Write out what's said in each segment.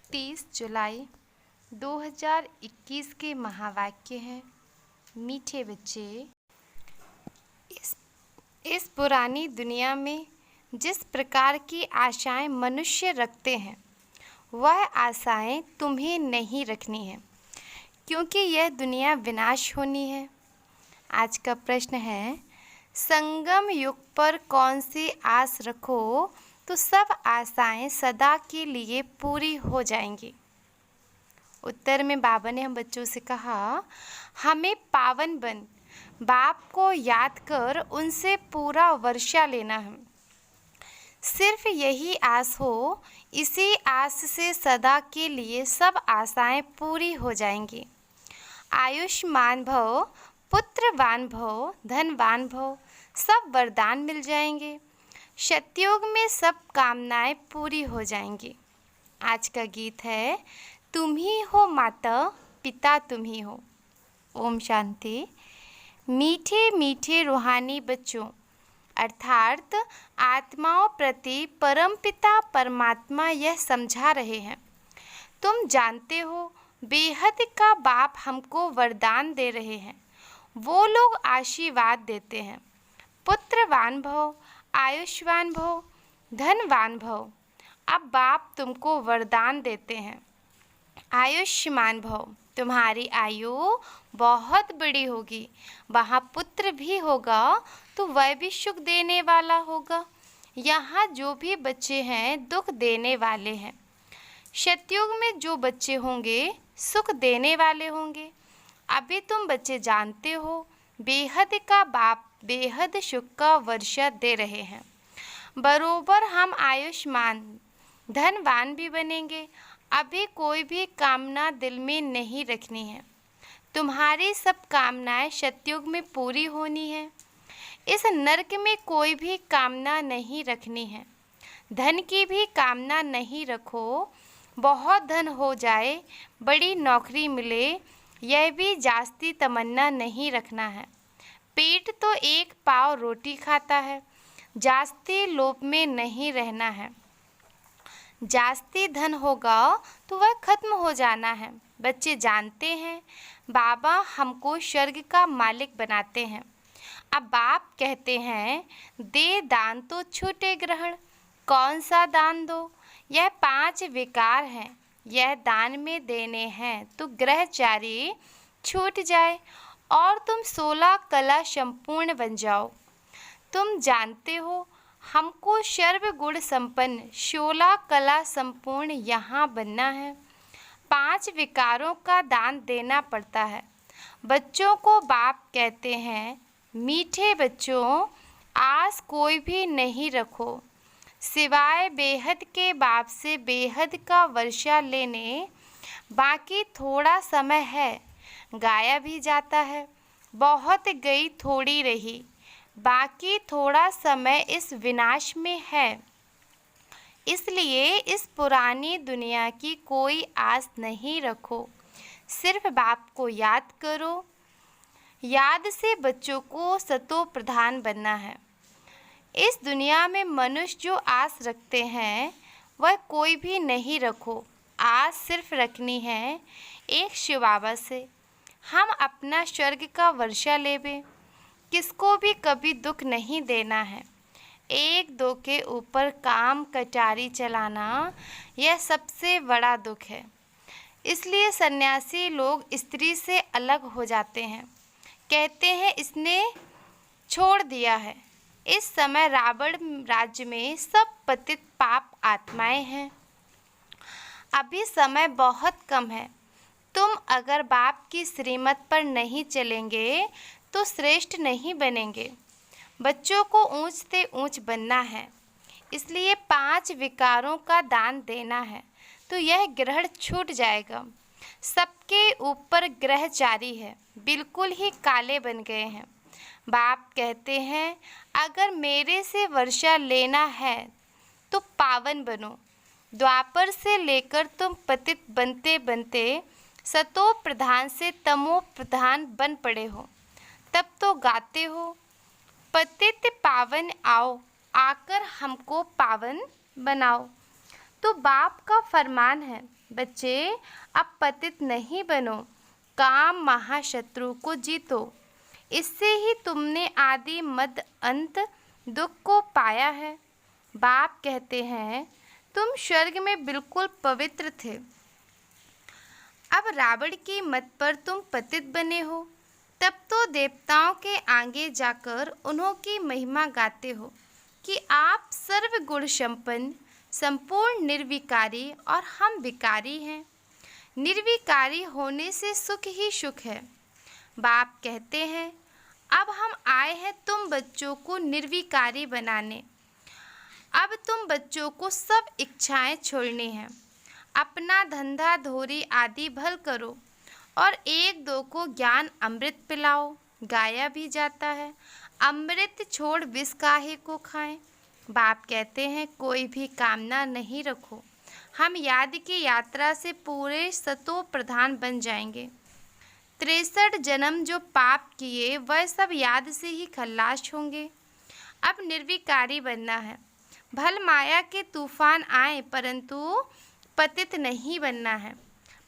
30 जुलाई 2021 के महावाक्य हैं। मीठे बच्चे, इस पुरानी दुनिया में जिस प्रकार की आशाएं मनुष्य रखते हैं वह आशाएं तुम्हें नहीं रखनी है, क्योंकि यह दुनिया विनाश होनी है। आज का प्रश्न है, संगम युग पर कौन सी आस रखो तो सब आशाएं सदा के लिए पूरी हो जाएंगी। उत्तर में बाबा ने हम बच्चों से कहा, हमें पावन बन बाप को याद कर उनसे पूरा वर्षा लेना है। सिर्फ यही आस हो, इसी आस से सदा के लिए सब आशाएं पूरी हो जाएंगी। आयुष्मान भव, पुत्रवान भव, धनवान भव, सब वरदान मिल जाएंगे। सतयुग में सब कामनाएं पूरी हो जाएंगी। आज का गीत है, तुम ही हो माता पिता तुम ही हो। ओम शांति। मीठे मीठे रूहानी बच्चों, अर्थात आत्माओं प्रति परमपिता परमात्मा यह समझा रहे हैं, तुम जानते हो बेहद का बाप हमको वरदान दे रहे हैं। वो लोग आशीर्वाद देते हैं, पुत्रवान भव, आयुष्मान भव, धनवान भव। अब बाप तुमको वरदान देते हैं, आयुष्मान भव, तुम्हारी आयु बहुत बड़ी होगी। वहाँ पुत्र भी होगा तो वह भी सुख देने वाला होगा। यहाँ जो भी बच्चे हैं दुख देने वाले हैं। सतयुग में जो बच्चे होंगे सुख देने वाले होंगे। अभी तुम बच्चे जानते हो बेहद का बाप बेहद सुख का वर्षा दे रहे हैं। बरोबर हम आयुष्मान धनवान भी बनेंगे। अभी कोई भी कामना दिल में नहीं रखनी है। तुम्हारी सब कामनाएं सतयुग में पूरी होनी है। इस नरक में कोई भी कामना नहीं रखनी है। धन की भी कामना नहीं रखो। बहुत धन हो जाए, बड़ी नौकरी मिले, यह भी जास्ती तमन्ना नहीं रखना है। पेट तो एक पाव रोटी खाता है, जास्ती लोभ में नहीं रहना है। जास्ती धन होगा तो वह खत्म हो जाना है। बच्चे जानते हैं बाबा हमको स्वर्ग का मालिक बनाते हैं। अब बाप कहते हैं, दे दान तो छूटे ग्रहण। कौन सा दान दो? यह 5 विकार हैं, यह दान में देने हैं तो ग्रहचारी छूट जाए और तुम 16 कला संपूर्ण बन जाओ। तुम जानते हो हमको सर्व गुण संपन्न 16 कला संपूर्ण यहाँ बनना है। 5 विकारों का दान देना पड़ता है। बच्चों को बाप कहते हैं, मीठे बच्चों, आस कोई भी नहीं रखो सिवाय बेहद के बाप से बेहद का वर्षा लेने। बाकी थोड़ा समय है, गाया भी जाता है। बहुत गई थोड़ी रही, बाकी थोड़ा समय इस विनाश में है। इसलिए इस पुरानी दुनिया की कोई आस नहीं रखो, सिर्फ बाप को याद करो। याद से बच्चों को सतो प्रधान बनना है। इस दुनिया में मनुष्य जो आस रखते हैं वह कोई भी नहीं रखो। आस सिर्फ रखनी है एक शिव बाबा से। हम अपना स्वर्ग का वर्षा लेवे, किसको भी कभी दुख नहीं देना है। एक दो के ऊपर काम कटारी चलाना यह सबसे बड़ा दुख है। इसलिए सन्यासी लोग स्त्री से अलग हो जाते हैं, कहते हैं इसने छोड़ दिया है। इस समय रावण राज्य में सब पतित पाप आत्माएं हैं। अभी समय बहुत कम है। तुम अगर बाप की श्रीमत पर नहीं चलेंगे तो श्रेष्ठ नहीं बनेंगे। बच्चों को ऊंच से ऊंच बनना है, इसलिए 5 विकारों का दान देना है तो यह ग्रहण छूट जाएगा। सबके ऊपर ग्रह जारी है, बिल्कुल ही काले बन गए हैं। बाप कहते हैं, अगर मेरे से वर्षा लेना है तो पावन बनो। द्वापर से लेकर तुम पतित बनते बनते सतो प्रधान से तमो प्रधान बन पड़े हो। तब तो गाते हो, पतित पावन आओ, आकर हमको पावन बनाओ। तो बाप का फरमान है, बच्चे अब पतित नहीं बनो, काम महाशत्रु को जीतो। इससे ही तुमने आदि मध्य अंत दुख को पाया है। बाप कहते हैं, तुम स्वर्ग में बिल्कुल पवित्र थे, अब रावण की मत पर तुम पतित बने हो। तब तो देवताओं के आगे जाकर उन्हों की महिमा गाते हो कि आप सर्वगुण संपन्न, संपूर्ण निर्विकारी और हम विकारी हैं। निर्विकारी होने से सुख ही सुख है। बाप कहते हैं, अब हम आए हैं तुम बच्चों को निर्विकारी बनाने। अब तुम बच्चों को सब इच्छाएं छोड़नी हैं। अपना धंधा धोरी आदि भल करो और एक दो को ज्ञान अमृत पिलाओ। गाया भी जाता है, अमृत छोड़ विष काहे को खाएं। बाप कहते हैं, कोई भी कामना नहीं रखो, हम याद की यात्रा से पूरे सतो प्रधान बन जाएंगे। 63 जन्म जो पाप किए वह सब याद से ही खल्लास होंगे। अब निर्विकारी बनना है। भल माया के तूफान आए परंतु पतित नहीं बनना है।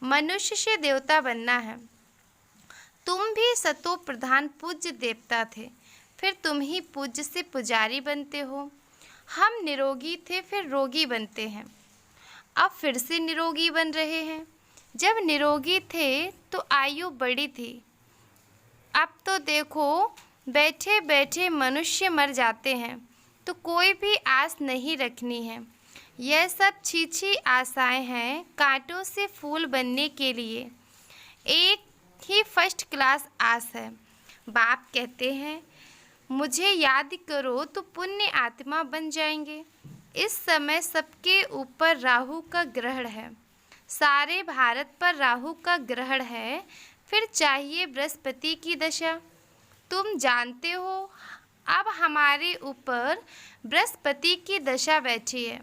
मनुष्य से देवता बनना है। तुम भी सतो प्रधान पूज्य देवता थे, फिर तुम ही पूज्य से पुजारी बनते हो। हम निरोगी थे, फिर रोगी बनते हैं, अब फिर से निरोगी बन रहे हैं। जब निरोगी थे तो आयु बड़ी थी, अब तो देखो बैठे बैठे मनुष्य मर जाते हैं, तो कोई भी आस नहीं रखनी है। यह सब छीछी आशाएं हैं, कांटों से फूल बनने के लिए एक ही फर्स्ट क्लास आस है। बाप कहते हैं, मुझे याद करो तो पुण्य आत्मा बन जाएंगे। इस समय सबके ऊपर राहु का ग्रहण है, सारे भारत पर राहु का ग्रहण है। फिर चाहिए बृहस्पति की दशा। तुम जानते हो अब हमारे ऊपर बृहस्पति की दशा बैठी है।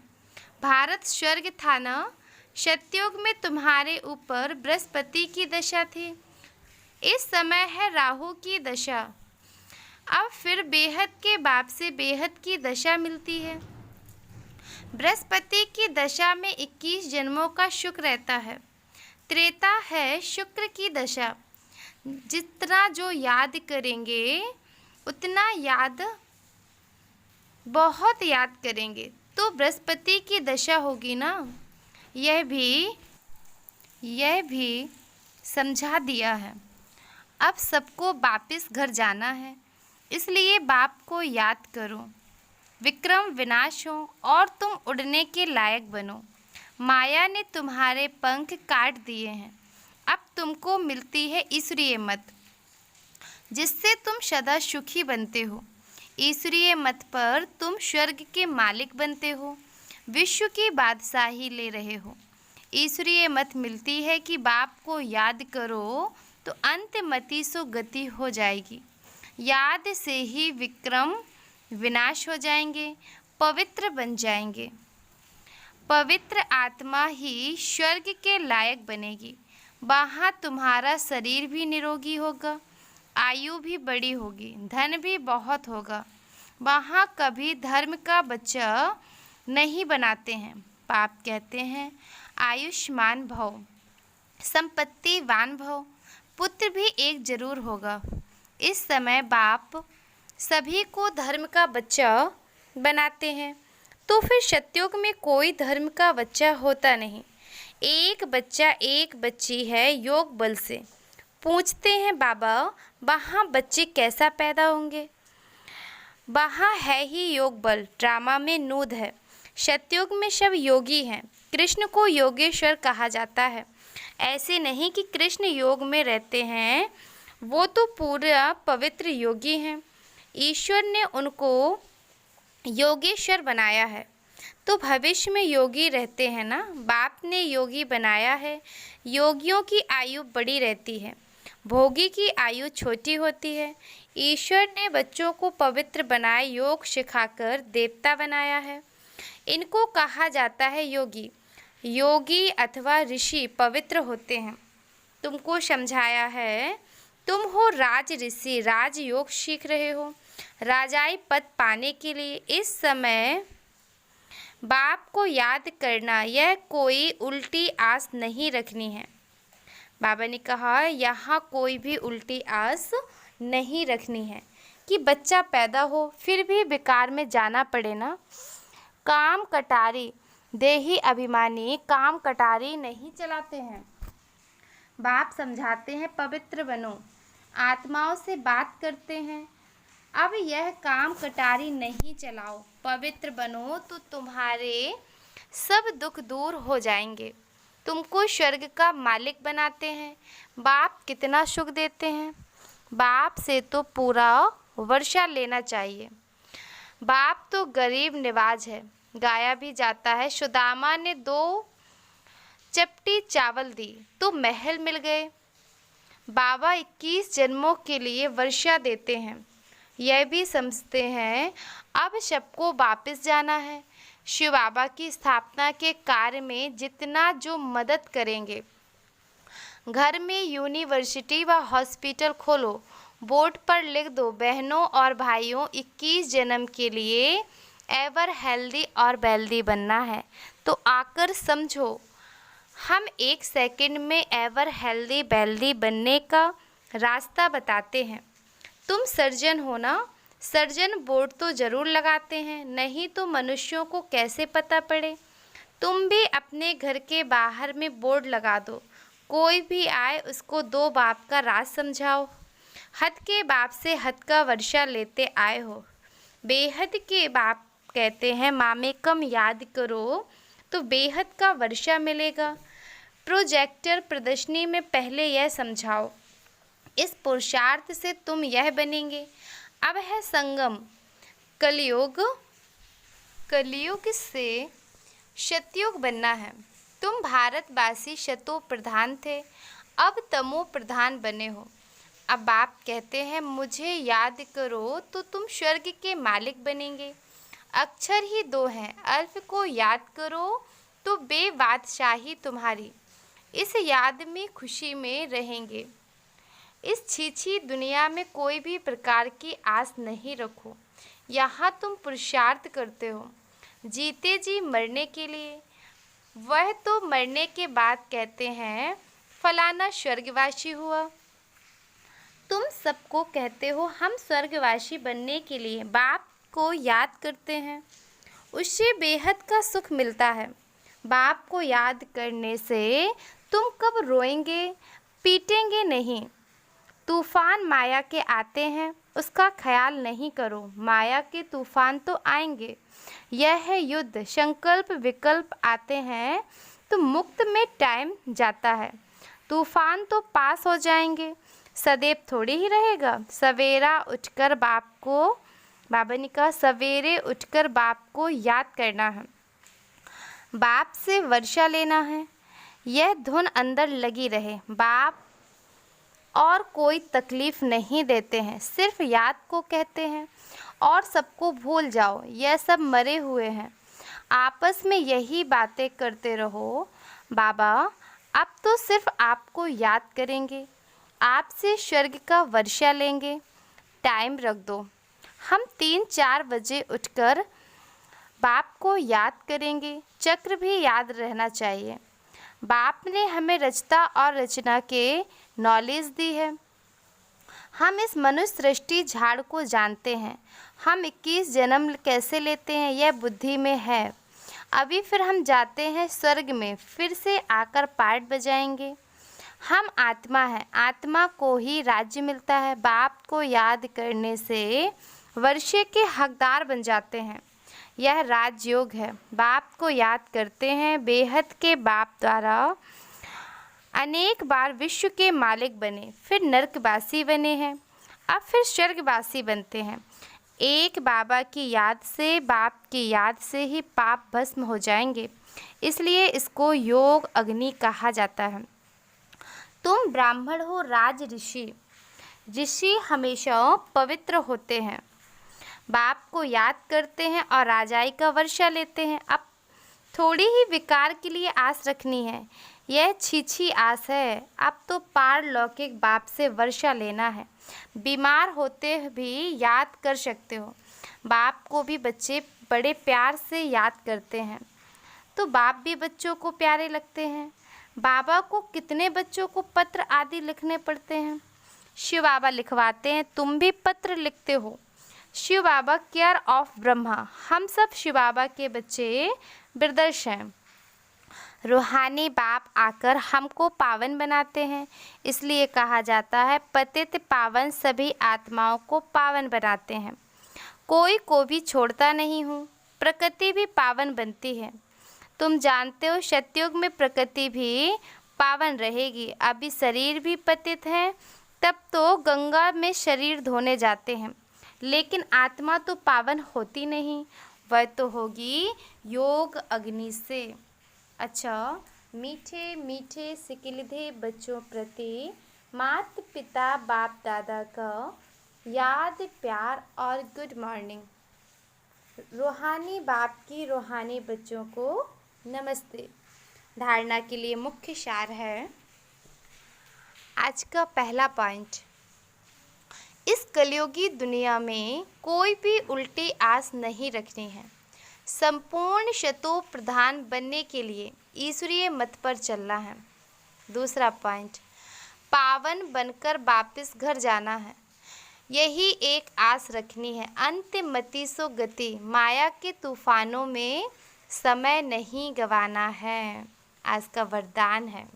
भारत स्वर्ग था ना, सतयुग में तुम्हारे ऊपर बृहस्पति की दशा थी, इस समय है राहु की दशा। अब फिर बेहद के बाप से बेहद की दशा मिलती है। बृहस्पति की दशा में 21 जन्मों का शुक्र रहता है। त्रेता है शुक्र की दशा। जितना जो याद करेंगे उतना याद, बहुत याद करेंगे तो बृहस्पति की दशा होगी ना। यह भी समझा दिया है। अब सबको वापस घर जाना है, इसलिए बाप को याद करो। विक्रम विनाश हो और तुम उड़ने के लायक बनो। माया ने तुम्हारे पंख काट दिए हैं, अब तुमको मिलती है ईश्वरीय मत, जिससे तुम सदा सुखी बनते हो। ईश्वरीय मत पर तुम स्वर्ग के मालिक बनते हो, विश्व की बादशाही ले रहे हो। ईश्वरीय मत मिलती है कि बाप को याद करो तो अंतमति सो गति हो जाएगी। याद से ही विक्रम विनाश हो जाएंगे, पवित्र बन जाएंगे। पवित्र आत्मा ही स्वर्ग के लायक बनेगी। वहाँ तुम्हारा शरीर भी निरोगी होगा, आयु भी बड़ी होगी, धन भी बहुत होगा। वहाँ कभी धर्म का बच्चा नहीं बनाते हैं। पाप कहते हैं, आयुष्मान भव, संपत्तिवान भव, पुत्र भी एक जरूर होगा। इस समय बाप सभी को धर्म का बच्चा बनाते हैं, तो फिर सतयुग में कोई धर्म का बच्चा होता नहीं। एक बच्चा एक बच्ची है योग बल से। पूछते हैं बाबा, वहाँ बच्चे कैसा पैदा होंगे? वहाँ है ही योग बल, ड्रामा में नूद है। सतयुग में सब योगी हैं। कृष्ण को योगेश्वर कहा जाता है। ऐसे नहीं कि कृष्ण योग में रहते हैं, वो तो पूरा पवित्र योगी हैं। ईश्वर ने उनको योगेश्वर बनाया है, तो भविष्य में योगी रहते हैं ना। बाप ने योगी बनाया है। योगियों की आयु बड़ी रहती है, भोगी की आयु छोटी होती है। ईश्वर ने बच्चों को पवित्र बनाए योग सिखाकर देवता बनाया है। इनको कहा जाता है योगी। योगी अथवा ऋषि पवित्र होते हैं। तुमको समझाया है, तुम हो राज ऋषि, राजयोग सीख रहे हो राजाई पद पाने के लिए। इस समय बाप को याद करना, यह कोई उल्टी आस नहीं रखनी है। बाबा ने कहा यहाँ कोई भी उल्टी आस नहीं रखनी है कि बच्चा पैदा हो फिर भी बेकार में जाना पड़े ना। काम कटारी देही अभिमानी काम कटारी नहीं चलाते हैं। बाप समझाते हैं पवित्र बनो, आत्माओं से बात करते हैं। अब यह काम कटारी नहीं चलाओ, पवित्र बनो तो तुम्हारे सब दुख दूर हो जाएंगे। तुमको स्वर्ग का मालिक बनाते हैं। बाप कितना सुख देते हैं। बाप से तो पूरा वर्षा लेना चाहिए। बाप तो गरीब निवाज है, गाया भी जाता है। सुदामा ने 2 चपटी चावल दी तो महल मिल गए। बाबा 21 जन्मों के लिए वर्षा देते हैं। यह भी समझते हैं अब सबको वापस जाना है। शिव बाबा की स्थापना के कार्य में जितना जो मदद करेंगे। घर में यूनिवर्सिटी व हॉस्पिटल खोलो, बोर्ड पर लिख दो बहनों और भाइयों 21 जन्म के लिए एवर हेल्दी और वेल्दी बनना है तो आकर समझो। हम 1 सेकंड में एवर हेल्दी वेल्दी बनने का रास्ता बताते हैं। तुम सर्जन हो ना, सर्जन बोर्ड तो ज़रूर लगाते हैं, नहीं तो मनुष्यों को कैसे पता पड़े। तुम भी अपने घर के बाहर में बोर्ड लगा दो, कोई भी आए उसको 2 बाप का राज समझाओ। हद के बाप से हद का वर्षा लेते आए हो। बेहद के बाप कहते हैं मामे कम याद करो तो बेहद का वर्षा मिलेगा। प्रोजेक्टर प्रदर्शनी में पहले यह समझाओ, इस पुरुषार्थ से तुम यह बनेंगे। अब है संगम, कलयुग, कलयुग से शतयुग बनना है। तुम भारतवासी शतो प्रधान थे, अब तमो प्रधान बने हो। अब बाप कहते हैं मुझे याद करो तो तुम स्वर्ग के मालिक बनेंगे। अक्षर ही 2 हैं, अल्फ को याद करो तो बेबादशाही तुम्हारी। इस याद में खुशी में रहेंगे। इस छीछी दुनिया में कोई भी प्रकार की आस नहीं रखो। यहाँ तुम पुरुषार्थ करते हो जीते जी मरने के लिए। वह तो मरने के बाद कहते हैं फलाना स्वर्गवासी हुआ। तुम सबको कहते हो हम स्वर्गवासी बनने के लिए बाप को याद करते हैं, उससे बेहद का सुख मिलता है। बाप को याद करने से तुम कब रोएंगे, पीटेंगे नहीं। तूफान माया के आते हैं, उसका ख्याल नहीं करो, माया के तूफान तो आएंगे। यह है युद्ध, संकल्प विकल्प आते हैं तो मुक्त में टाइम जाता है। तूफान तो पास हो जाएंगे, सदैव थोड़ी ही रहेगा। सवेरा उठकर बाप को, बाबा ने कहा सवेरे उठकर बाप को याद करना है, बाप से वर्षा लेना है। यह धुन अंदर लगी रहे। बाप और कोई तकलीफ़ नहीं देते हैं, सिर्फ याद को कहते हैं और सबको भूल जाओ, यह सब मरे हुए हैं। आपस में यही बातें करते रहो। बाबा अब तो सिर्फ आपको याद करेंगे, आपसे स्वर्ग का वर्षा लेंगे। टाइम रख दो, हम 3-4 बजे उठकर बाप को याद करेंगे। चक्र भी याद रहना चाहिए। बाप ने हमें रचता और रचना के नॉलेज दी है। हम इस मनुष्य सृष्टि झाड़ को जानते हैं। हम 21 जन्म कैसे लेते हैं यह बुद्धि में है। अभी फिर हम जाते हैं स्वर्ग में, फिर से आकर पार्ट बजाएंगे। हम आत्मा हैं, आत्मा को ही राज्य मिलता है। बाप को याद करने से वर्षे के हकदार बन जाते हैं, यह राजयोग है। बाप को याद करते हैं, बेहद के बाप द्वारा अनेक बार विश्व के मालिक बने, फिर नरकवासी बने हैं, अब फिर स्वर्गवासी बनते हैं। एक बाबा की याद से, बाप की याद से ही पाप भस्म हो जाएंगे, इसलिए इसको योग अग्नि कहा जाता है। तुम ब्राह्मण हो, राज ऋषि। ऋषि हमेशा पवित्र होते हैं, बाप को याद करते हैं और राजाई का वर्षा लेते हैं। अब थोड़ी ही विकार के लिए आस रखनी है, यह छीछी आस है। अब तो पारलौकिक बाप से वर्षा लेना है। बीमार होते भी याद कर सकते हो। बाप को भी बच्चे बड़े प्यार से याद करते हैं तो बाप भी बच्चों को प्यारे लगते हैं। बाबा को कितने बच्चों को पत्र आदि लिखने पड़ते हैं? शिव बाबा लिखवाते हैं, तुम भी पत्र लिखते हो। शिव बाबा केयर ऑफ ब्रह्मा, हम सब शिव बाबा के बच्चे ब्रदर्स हैं। रूहानी बाप आकर हमको पावन बनाते हैं, इसलिए कहा जाता है पतित पावन सभी आत्माओं को पावन बनाते हैं। कोई को भी छोड़ता नहीं हूँ, प्रकृति भी पावन बनती है। तुम जानते हो सतयुग में प्रकृति भी पावन रहेगी। अभी शरीर भी पतित है, तब तो गंगा में शरीर धोने जाते हैं, लेकिन आत्मा तो पावन होती नहीं, वह तो होगी योग अग्नि से। अच्छा, मीठे मीठे सिकिलधे बच्चों प्रति माता पिता बाप दादा का याद प्यार और गुड मॉर्निंग। रूहानी बाप की रूहानी बच्चों को नमस्ते। धारणा के लिए मुख्य सार है। आज का पहला पॉइंट, इस कलयुगी दुनिया में कोई भी उल्टी आस नहीं रखनी है। संपूर्ण शतो प्रधान बनने के लिए ईश्वरीय मत पर चलना है। दूसरा पॉइंट, पावन बनकर वापस घर जाना है, यही एक आस रखनी है। अंतिमति सो गति, माया के तूफानों में समय नहीं गंवाना है, आज का वरदान है।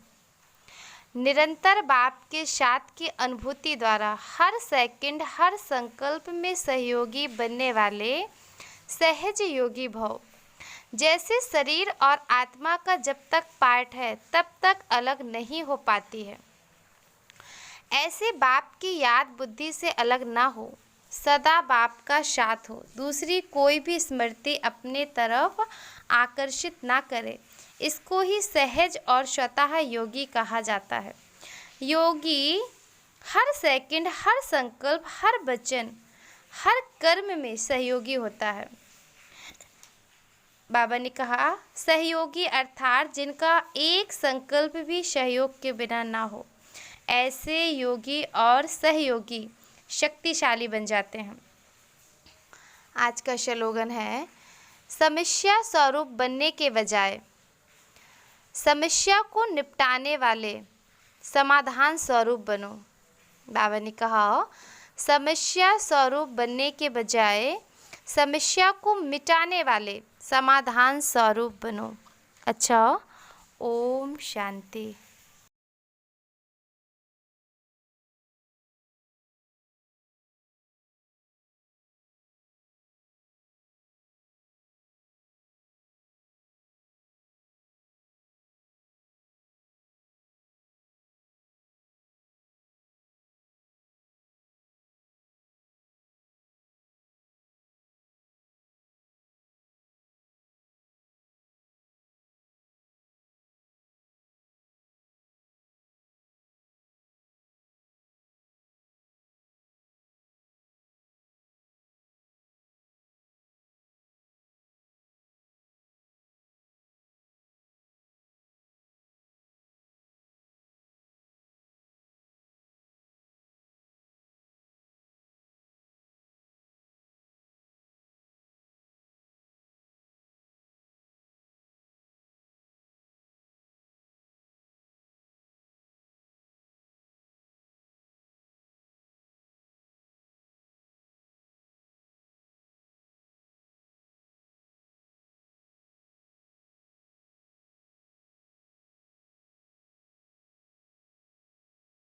निरंतर बाप के साथ की अनुभूति द्वारा हर सेकंड हर संकल्प में सहयोगी बनने वाले सहज योगी भव। जैसे शरीर और आत्मा का जब तक पार्ट है तब तक अलग नहीं हो पाती है, ऐसे बाप की याद बुद्धि से अलग ना हो, सदा बाप का साथ हो, दूसरी कोई भी स्मृति अपने तरफ आकर्षित ना करे, इसको ही सहज और स्वतः योगी कहा जाता है। योगी हर सेकंड हर संकल्प हर वचन हर कर्म में सहयोगी होता है। बाबा ने कहा सहयोगी अर्थात जिनका एक संकल्प भी सहयोग के बिना ना हो, ऐसे योगी और सहयोगी शक्तिशाली बन जाते हैं। आज का स्लोगन है, समस्या स्वरूप बनने के बजाय समस्या को निपटाने वाले समाधान स्वरूप बनो। बाबा ने कहा समस्या स्वरूप बनने के बजाय समस्या को मिटाने वाले समाधान स्वरूप बनो। अच्छा, ओम शांति।